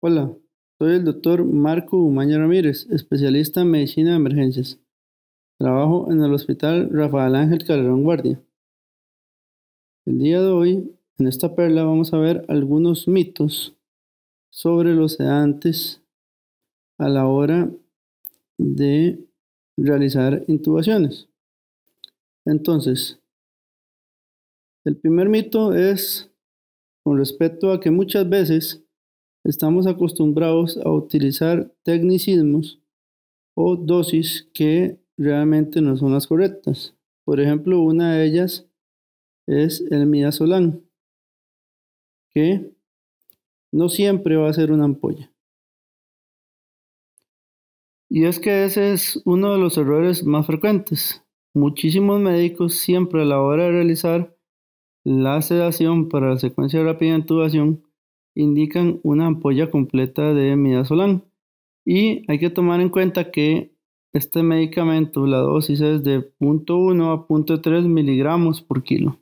Hola, soy el doctor Marco Umaña Ramírez, especialista en medicina de emergencias. Trabajo en el Hospital Rafael Ángel Calderón Guardia. El día de hoy, en esta perla, vamos a ver algunos mitos sobre los sedantes a la hora de realizar intubaciones. Entonces, el primer mito es con respecto a que muchas veces estamos acostumbrados a utilizar tecnicismos o dosis que realmente no son las correctas. Por ejemplo, una de ellas es el midazolam, que no siempre va a ser una ampolla. Y es que ese es uno de los errores más frecuentes. Muchísimos médicos siempre a la hora de realizar la sedación para la secuencia rápida de intubación indican una ampolla completa de midazolam. Y hay que tomar en cuenta que este medicamento, la dosis es de 0.1 a 0.3 miligramos por kilo.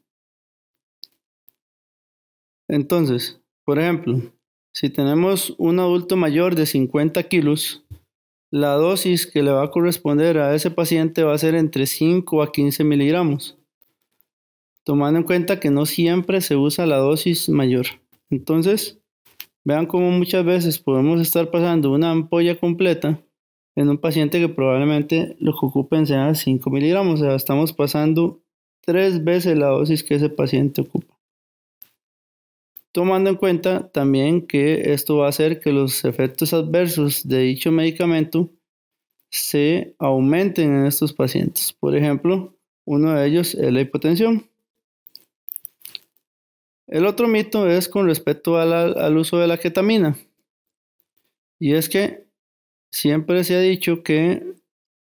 Entonces, por ejemplo, si tenemos un adulto mayor de 50 kilos, la dosis que le va a corresponder a ese paciente va a ser entre 5 a 15 miligramos, tomando en cuenta que no siempre se usa la dosis mayor. Entonces, vean cómo muchas veces podemos estar pasando una ampolla completa en un paciente que probablemente lo que ocupen sea 5 miligramos, o sea, estamos pasando 3 veces la dosis que ese paciente ocupa. Tomando en cuenta también que esto va a hacer que los efectos adversos de dicho medicamento se aumenten en estos pacientes. Por ejemplo, uno de ellos es la hipotensión. El otro mito es con respecto al uso de la ketamina. Y es que siempre se ha dicho que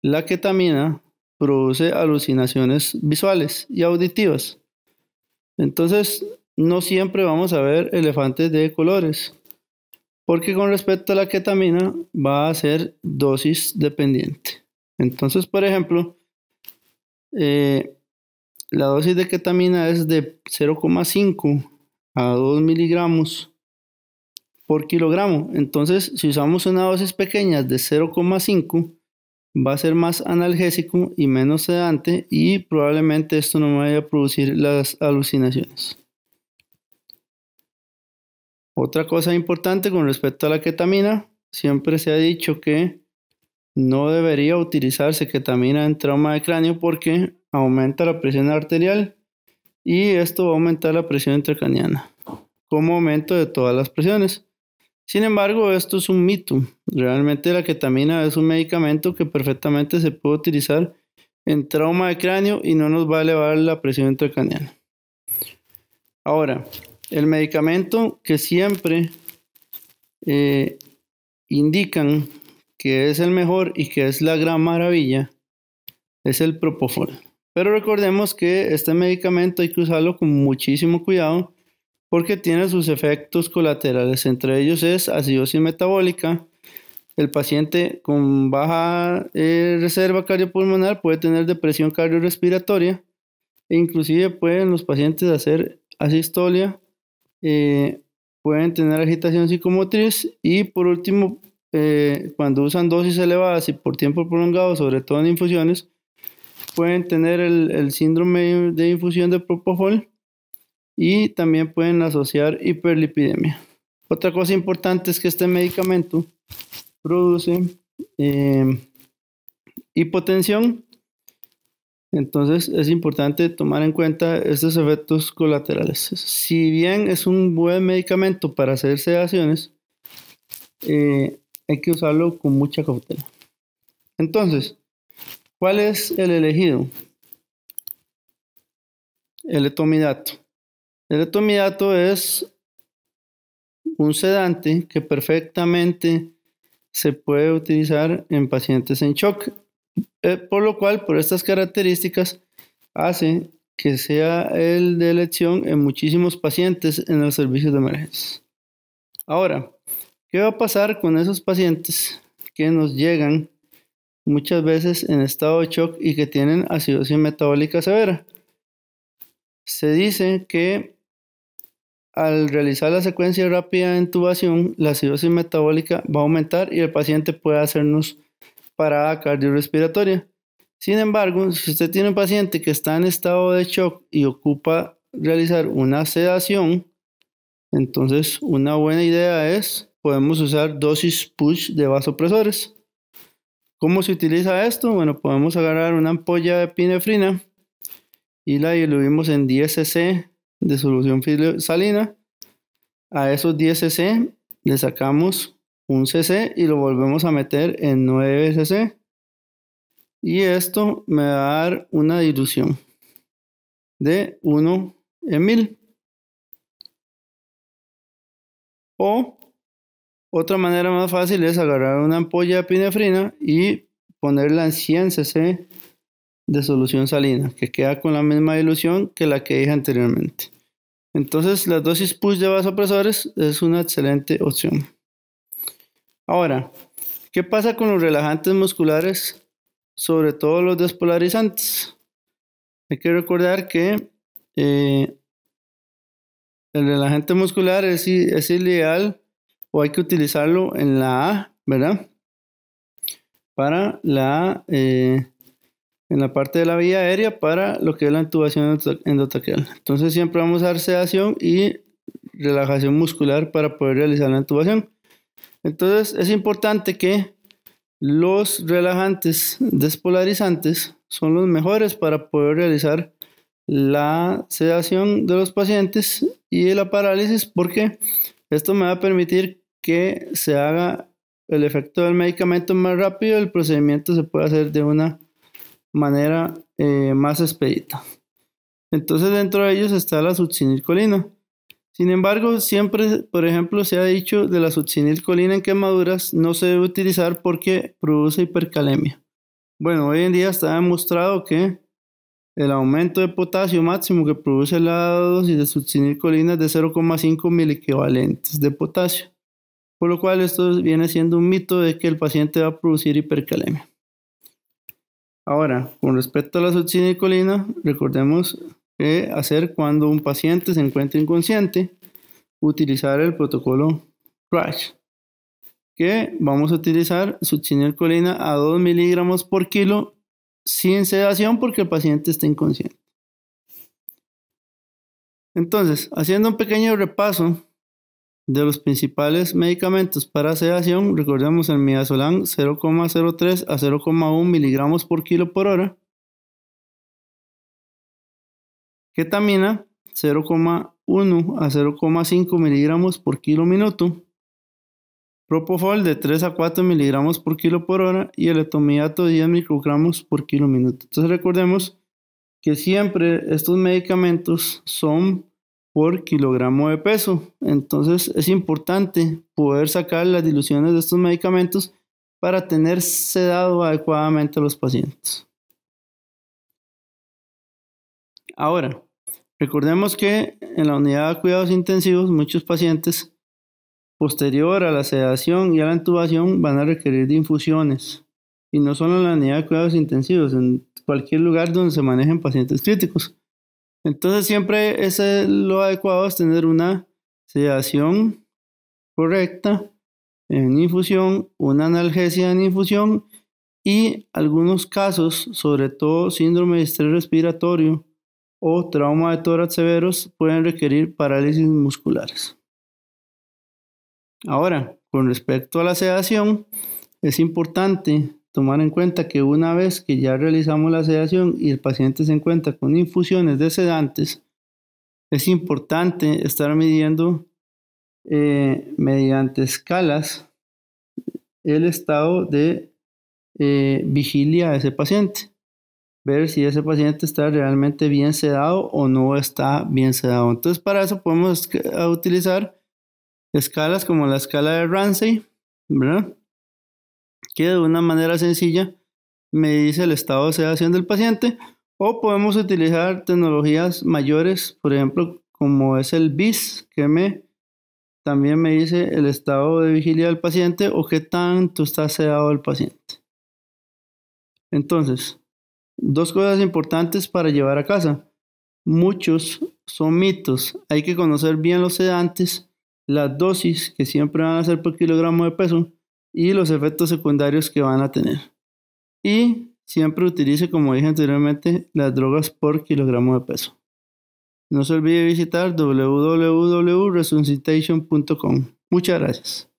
la ketamina produce alucinaciones visuales y auditivas. Entonces, no siempre vamos a ver elefantes de colores, porque con respecto a la ketamina va a ser dosis dependiente. Entonces, por ejemplo, la dosis de ketamina es de 0,5 a 2 miligramos por kilogramo. Entonces, si usamos una dosis pequeña de 0,5, va a ser más analgésico y menos sedante, y probablemente esto no me vaya a producir las alucinaciones. Otra cosa importante con respecto a la ketamina, siempre se ha dicho que no debería utilizarse ketamina en trauma de cráneo porque aumenta la presión arterial y esto va a aumentar la presión intracraneana como aumento de todas las presiones. Sin embargo, esto es un mito. Realmente la ketamina es un medicamento que perfectamente se puede utilizar en trauma de cráneo y no nos va a elevar la presión intracraneana. Ahora, el medicamento que siempre indican que es el mejor y que es la gran maravilla es el propofol. Pero recordemos que este medicamento hay que usarlo con muchísimo cuidado porque tiene sus efectos colaterales. Entre ellos es acidosis metabólica. El paciente con baja reserva cardiopulmonar puede tener depresión cardiorrespiratoria e inclusive pueden los pacientes hacer asistolia, pueden tener agitación psicomotriz y por último, cuando usan dosis elevadas y por tiempo prolongado, sobre todo en infusiones, pueden tener el síndrome de infusión de propofol y también pueden asociar hiperlipidemia. Otra cosa importante es que este medicamento produce hipotensión. Entonces es importante tomar en cuenta estos efectos colaterales. Si bien es un buen medicamento para hacer sedaciones, hay que usarlo con mucha cautela. Entonces, ¿cuál es el elegido? El etomidato. El etomidato es un sedante que perfectamente se puede utilizar en pacientes en shock, por lo cual, por estas características, hace que sea el de elección en muchísimos pacientes en los servicios de emergencia. Ahora, ¿qué va a pasar con esos pacientes que nos llegan muchas veces en estado de shock y que tienen acidosis metabólica severa? Se dice que al realizar la secuencia rápida de intubación, la acidosis metabólica va a aumentar y el paciente puede hacernos parada cardiorrespiratoria. Sin embargo, si usted tiene un paciente que está en estado de shock y ocupa realizar una sedación, entonces una buena idea es, podemos usar dosis push de vasopresores. ¿Cómo se utiliza esto? Bueno, podemos agarrar una ampolla de epinefrina y la diluimos en 10 cc de solución salina. A esos 10 cc le sacamos un cc y lo volvemos a meter en 9 cc. Y esto me va a dar una dilución de 1 en 1000. O otra manera más fácil es agarrar una ampolla de epinefrina y ponerla en 100 cc de solución salina, que queda con la misma dilución que la que dije anteriormente. Entonces, las dosis push de vasopresores es una excelente opción. Ahora, ¿qué pasa con los relajantes musculares? Sobre todo los despolarizantes. Hay que recordar que el relajante muscular es ideal o hay que utilizarlo en la A, ¿verdad? Para en la parte de la vía aérea para lo que es la intubación endotraqueal. Entonces siempre vamos a dar sedación y relajación muscular para poder realizar la intubación. Entonces es importante que los relajantes despolarizantes son los mejores para poder realizar la sedación de los pacientes y la parálisis, porque esto me va a permitir que se haga el efecto del medicamento más rápido. El procedimiento se puede hacer de una manera más expedita. Entonces dentro de ellos está la succinilcolina. Sin embargo, siempre, por ejemplo, se ha dicho de la succinilcolina en quemaduras no se debe utilizar porque produce hipercalemia. Bueno, hoy en día está demostrado que el aumento de potasio máximo que produce la dosis de succinilcolina es de 0,5 miliequivalentes de potasio, por lo cual esto viene siendo un mito de que el paciente va a producir hipercalemia. Ahora, con respecto a la succinilcolina, recordemos que hacer cuando un paciente se encuentra inconsciente, utilizar el protocolo CRASH, que vamos a utilizar succinilcolina a 2 miligramos por kilo sin sedación porque el paciente está inconsciente. Entonces, haciendo un pequeño repaso de los principales medicamentos para sedación, recordemos el midazolam 0,03 a 0,1 miligramos por kilo por hora, ketamina 0,1 a 0,5 miligramos por kilo minuto, propofol de 3 a 4 miligramos por kilo por hora y el etomidato 10 microgramos por kilo minuto. Entonces recordemos que siempre estos medicamentos son por kilogramo de peso. Entonces es importante poder sacar las diluciones de estos medicamentos para tener sedado adecuadamente a los pacientes. Ahora, recordemos que en la unidad de cuidados intensivos muchos pacientes posterior a la sedación y a la intubación van a requerir de infusiones, y no solo en la unidad de cuidados intensivos, en cualquier lugar donde se manejen pacientes críticos. Entonces siempre lo adecuado es tener una sedación correcta en infusión, una analgesia en infusión y algunos casos, sobre todo síndrome de estrés respiratorio o trauma de tórax severos, pueden requerir parálisis musculares. Ahora, con respecto a la sedación, es importante tomar en cuenta que una vez que ya realizamos la sedación y el paciente se encuentra con infusiones de sedantes, es importante estar midiendo mediante escalas el estado de vigilia de ese paciente. Ver si ese paciente está realmente bien sedado o no está bien sedado. Entonces, para eso podemos utilizar escalas como la escala de Ramsay, ¿verdad? Que de una manera sencilla me dice el estado de sedación del paciente, o podemos utilizar tecnologías mayores, por ejemplo, como es el BIS, que también me dice el estado de vigilia del paciente o qué tanto está sedado el paciente. Entonces, dos cosas importantes para llevar a casa. Muchos son mitos. Hay que conocer bien los sedantes, las dosis que siempre van a ser por kilogramo de peso y los efectos secundarios que van a tener. Y siempre utilice, como dije anteriormente, las drogas por kilogramo de peso. No se olvide visitar www.resuscitation.com. Muchas gracias.